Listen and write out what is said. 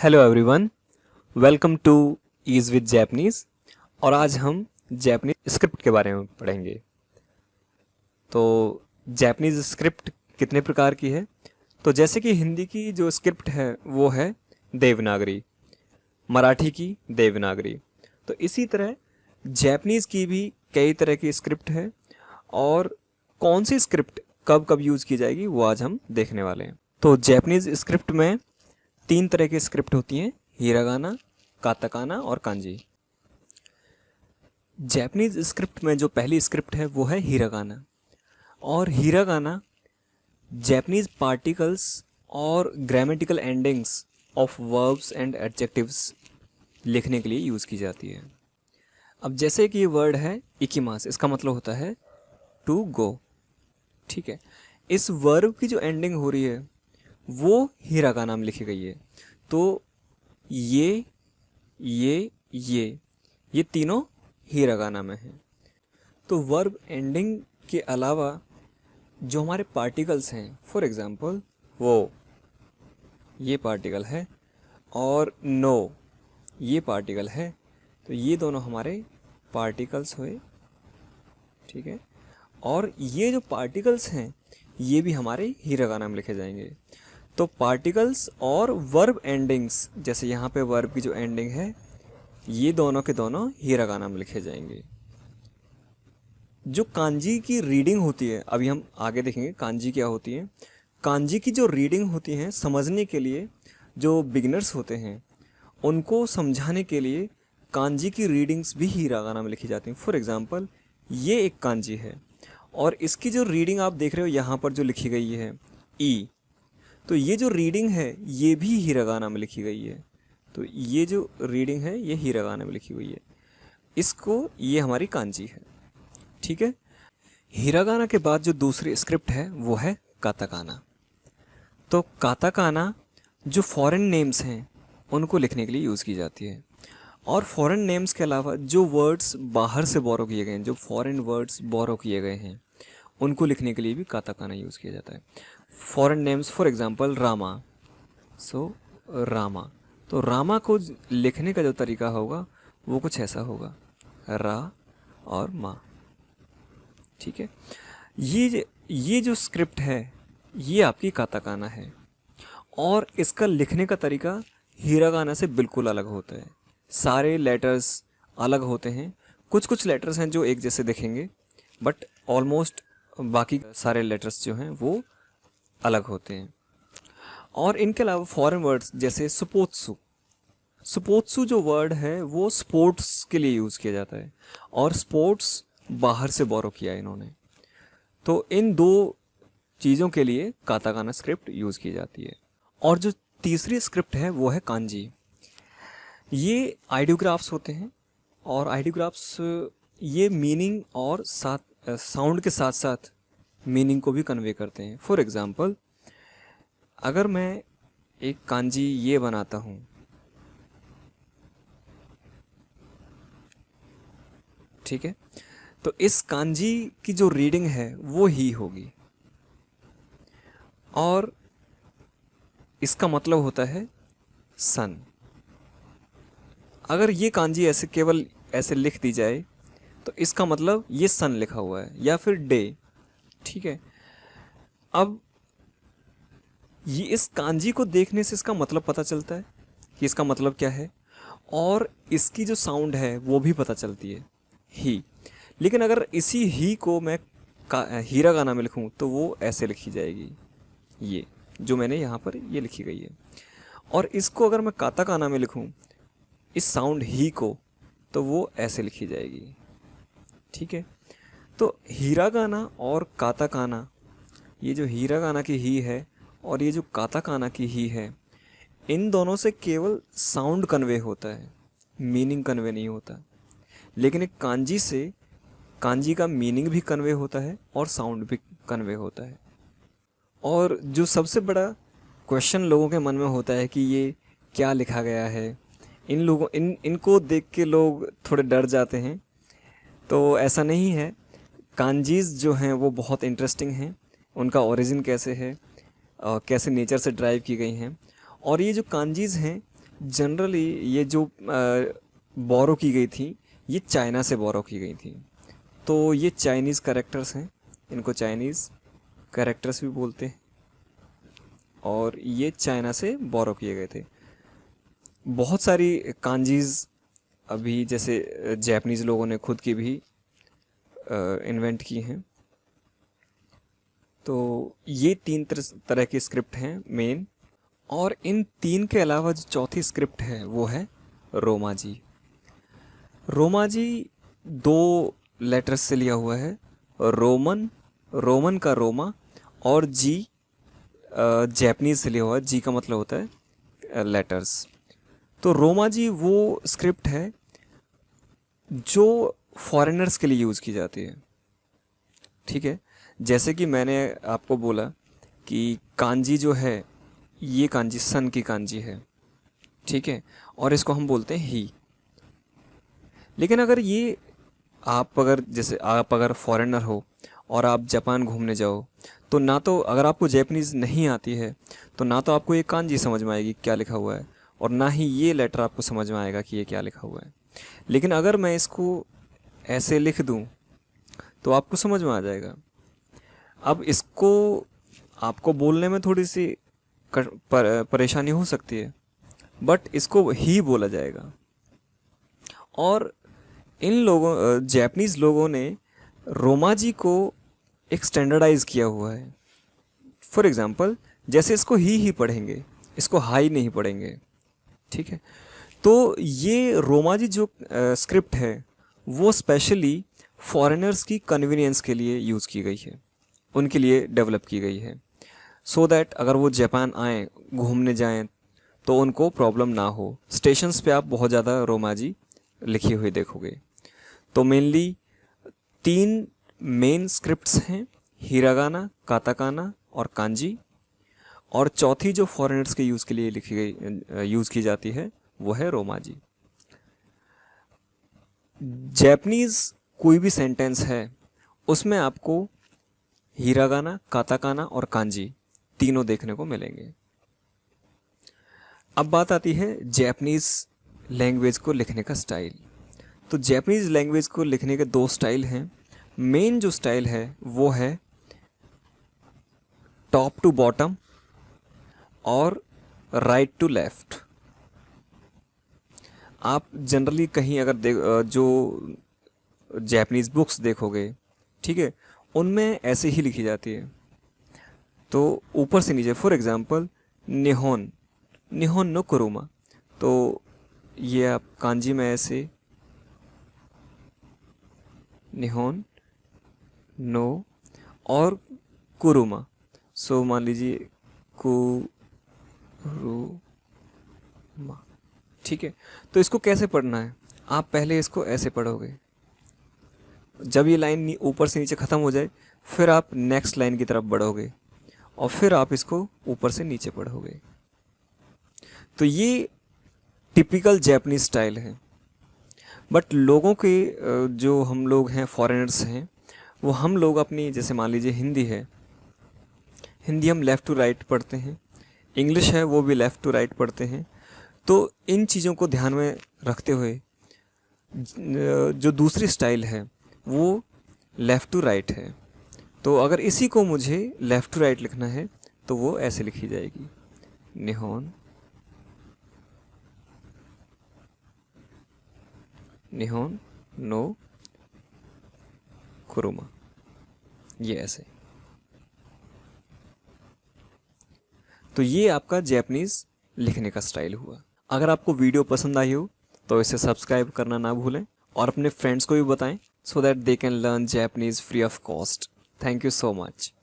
Hello everyone, welcome to ease with Japanese. और आज हम जैपनीज स्क्रिप्ट के बारे में पढ़ेंगे। तो जैपनीज स्क्रिप्ट कितने प्रकार की है? तो जैसे कि हिंदी की जो स्क्रिप्ट है वो है देवनागरी, मराठी की देवनागरी। तो इसी तरह जैपनीज़ की भी कई तरह की स्क्रिप्ट है, और कौन सी स्क्रिप्ट कब कब यूज़ की जाएगी वो आज हम देखने वाले हैं। तो जैपनीज स्क्रिप्ट में 3 तरह की स्क्रिप्ट होती हैं: हिरागाना, काताकाना और कांजी। जैपनीज स्क्रिप्ट में जो पहली स्क्रिप्ट है वो है हिरागाना। और हिरागाना जैपनीज पार्टिकल्स और grammatical endings of verbs and adjectives लिखने के लिए यूज़ की जाती है। अब जैसे कि ये वर्ड है इकिमास, इसका मतलब होता है टू गो। ठीक है, इस वर्ब की जो एंडिंग हो रही है वो हिरागाना में लिखी गई है। तो ये ये तीनों हिरागाना में हैं। तो वर्ब एंडिंग के अलावा जो हमारे पार्टिकल्स हैं, फॉर एग्जांपल वो ये पार्टिकल है और नो ये पार्टिकल है, तो ये दोनों हमारे पार्टिकल्स हुए। ठीक है, और ये जो पार्टिकल्स हैं ये भी हमारे हिरागाना में लिखे जाएंगे। तो पार्टिकल्स और वर्ब एंडिंग्स, जैसे यहाँ पे वर्ब की जो एंडिंग है, ये दोनों के दोनों हिरागाना में लिखे जाएंगे। जो कांजी की रीडिंग होती है, अभी हम आगे देखेंगे कांजी क्या होती है। कांजी की जो रीडिंग होती है, समझने के लिए जो बिगिनर्स होते हैं उनको समझाने के लिए कांजी की रीडिंग्स भी हिरागाना में लिखी जाती हैं। फॉर एग्जांपल ये एक कांजी है और इसकी जो रीडिंग आप देख रहे हो यहाँ पर जो लिखी गई है ई, तो ये जो रीडिंग है ये भी हिरागाना में लिखी गई है। तो ये जो रीडिंग है ये हिरागाना में लिखी हुई है, इसको ये हमारी कांजी है। ठीक है, हिरागाना के बाद जो दूसरी स्क्रिप्ट है वो है काताकाना। तो काताकाना जो फॉरेन नेम्स हैं उनको लिखने के लिए यूज़ की जाती है। और फॉरेन नेम्स के अलावा जो वर्ड्स बाहर से बोरो किए गए हैं, जो फॉरेन वर्ड्स बोरो किए गए हैं, उनको लिखने के लिए भी काताकाना यूज़ किया जाता है। Foreign names for example Rama, so Rama. तो रामा को लिखने का जो तरीका होगा वो कुछ ऐसा होगा, रा और मा। ठीक है, ये जो स्क्रिप्ट है ये आपकी काताकाना है, और इसका लिखने का तरीका हिरागाना से बिल्कुल अलग होता है। सारे लेटर्स अलग होते हैं, कुछ कुछ लेटर्स हैं जो एक जैसे दिखेंगे, बट ऑलमोस्ट बाकी सारे लेटर्स जो हैं वो अलग होते हैं। और इनके अलावा फॉरेन वर्ड्स जैसे सुपोत्सु, सुपोत्सु जो वर्ड है वो स्पोर्ट्स के लिए यूज़ किया जाता है, और स्पोर्ट्स बाहर से बोरो किया है इन्होंने। तो इन दो चीज़ों के लिए काताकाना स्क्रिप्ट यूज़ की जाती है। और जो तीसरी स्क्रिप्ट है वो है कांजी। ये आइडियोग्राफ्स होते हैं, और आइडियोग्राफ्स ये मीनिंग और साथ साउंड के साथ साथ मीनिंग को भी कन्वे करते हैं। फॉर एग्जांपल अगर मैं एक कांजी ये बनाता हूँ, ठीक है, तो इस कांजी की जो रीडिंग है वो ही होगी, और इसका मतलब होता है सन। अगर ये कांजी ऐसे केवल ऐसे लिख दी जाए तो इसका मतलब ये सन लिखा हुआ है, या फिर डे। ठीक है, अब ये इस कांजी को देखने से इसका मतलब पता चलता है कि इसका मतलब क्या है, और इसकी जो साउंड है वो भी पता चलती है, ही। लेकिन अगर इसी ही को मैं हिरागाना में लिखूं तो वो ऐसे लिखी जाएगी, ये जो मैंने यहाँ पर ये लिखी गई है। और इसको अगर मैं काताकाना में लिखूं, इस साउंड ही को, तो वो ऐसे लिखी जाएगी। ठीक है, तो हिरागाना और काताकाना, ये जो हिरागाना की ही है और ये जो काताकाना की ही है, इन दोनों से केवल साउंड कन्वे होता है, मीनिंग कन्वे नहीं होता। लेकिन एक कांजी से कांजी का मीनिंग भी कन्वे होता है और साउंड भी कन्वे होता है। और जो सबसे बड़ा क्वेश्चन लोगों के मन में होता है कि ये क्या लिखा गया है, इनको देख के लोग थोड़े डर जाते हैं। तो ऐसा नहीं है, कांजीज़ जो हैं वो बहुत इंटरेस्टिंग हैं, उनका ओरिजिन कैसे है, कैसे नेचर से ड्राइव की गई हैं। और ये जो कांजीज़ हैं जनरली ये जो बोरो की गई थी, ये चाइना से बोरो की गई थी। तो ये चाइनीज़ कैरेक्टर्स हैं, इनको चाइनीज़ कैरेक्टर्स भी बोलते हैं, और ये चाइना से बोरो किए गए थे। बहुत सारी कांजीज़ अभी जैसे जैपनीज़ लोगों ने खुद की भी इन्वेंट की हैं। तो ये तीन तरह की स्क्रिप्ट हैं मेन, और इन तीन के अलावा जो चौथी स्क्रिप्ट है वो है रोमाजी। रोमाजी 2 लेटर्स से लिया हुआ है, रोमन का रोमा, और जी जैपनीज से लिया हुआ है। जी का मतलब होता है लेटर्स। तो रोमाजी वो स्क्रिप्ट है जो फॉरेनर्स के लिए यूज़ की जाती है, ठीक है। जैसे कि मैंने आपको बोला कि कांजी जो है, ये कांजी सन की कांजी है, ठीक है, और इसको हम बोलते हैं ही। लेकिन अगर ये आप अगर फॉरेनर हो और आप जापान घूमने जाओ, तो ना तो अगर आपको जैपनीज़ नहीं आती है तो ना तो आपको ये कांजी समझ में आएगी क्या लिखा हुआ है, और ना ही ये लेटर आपको समझ में आएगा कि ये क्या लिखा हुआ है। लेकिन अगर मैं इसको ऐसे लिख दूं तो आपको समझ में आ जाएगा। अब इसको आपको बोलने में थोड़ी सी परेशानी हो सकती है, बट इसको ही बोला जाएगा। और इन लोगों जैपनीज़ लोगों ने रोमाजी को एक स्टैंडर्डाइज किया हुआ है। फॉर एग्ज़ाम्पल, जैसे इसको ही पढ़ेंगे, इसको हाई नहीं पढ़ेंगे, ठीक है। तो ये रोमाजी जो स्क्रिप्ट है वो स्पेशली फॉरेनर्स की कन्वीनियंस के लिए यूज़ की गई है, उनके लिए डेवलप की गई है, सो दैट अगर वो जापान आएँ, घूमने जाएं, तो उनको प्रॉब्लम ना हो। स्टेशंस पे आप बहुत ज़्यादा रोमाजी लिखी हुई देखोगे। तो मेनली 3 मेन स्क्रिप्ट्स हैं, हिरागाना, काताकाना और कांजी, और चौथी जो फॉरेनर्स के यूज़ के लिए यूज़ की जाती है वो है रोमाजी। जैपनीज़ कोई भी सेंटेंस है उसमें आपको हिरागाना, काताकाना और कांजी तीनों देखने को मिलेंगे। अब बात आती है जैपनीज़ लैंग्वेज को लिखने का स्टाइल। तो जैपनीज़ लैंग्वेज को लिखने के 2 स्टाइल हैं। मेन जो स्टाइल है वो है टॉप टू बॉटम और राइट टू लेफ्ट। आप जनरली कहीं अगर जो जैपनीज़ बुक्स देखोगे, ठीक है, उनमें ऐसे ही लिखी जाती है। तो ऊपर से नीचे, फॉर एग्ज़ाम्पल निहोन नो कुरुमा, तो ये आप कांजी में ऐसे निहोन नो और कुरुमा, सो मान लीजिए कुरुमा, ठीक है। तो इसको कैसे पढ़ना है, आप पहले इसको ऐसे पढ़ोगे, जब ये लाइन ऊपर से नीचे ख़त्म हो जाए फिर आप नेक्स्ट लाइन की तरफ बढ़ोगे और फिर आप इसको ऊपर से नीचे पढ़ोगे। तो ये टिपिकल जैपनीज स्टाइल है। बट लोगों के जो हम लोग हैं, फॉरेनर्स हैं, वो हम लोग अपनी, जैसे मान लीजिए हिंदी है, हिंदी हम लेफ़्ट टू राइट पढ़ते हैं, इंग्लिश है वो भी लेफ़्ट टू राइट पढ़ते हैं। तो इन चीज़ों को ध्यान में रखते हुए जो दूसरी स्टाइल है वो लेफ़्ट टू राइट है। तो अगर इसी को मुझे लेफ़्ट टू राइट लिखना है तो वो ऐसे लिखी जाएगी, निहोन नो कुरुमा, ये ऐसे। तो ये आपका जैपनीज़ लिखने का स्टाइल हुआ। अगर आपको वीडियो पसंद आई हो तो इसे सब्सक्राइब करना ना भूलें और अपने फ्रेंड्स को भी बताएं, so that they can learn Japanese free of cost. Thank you so much.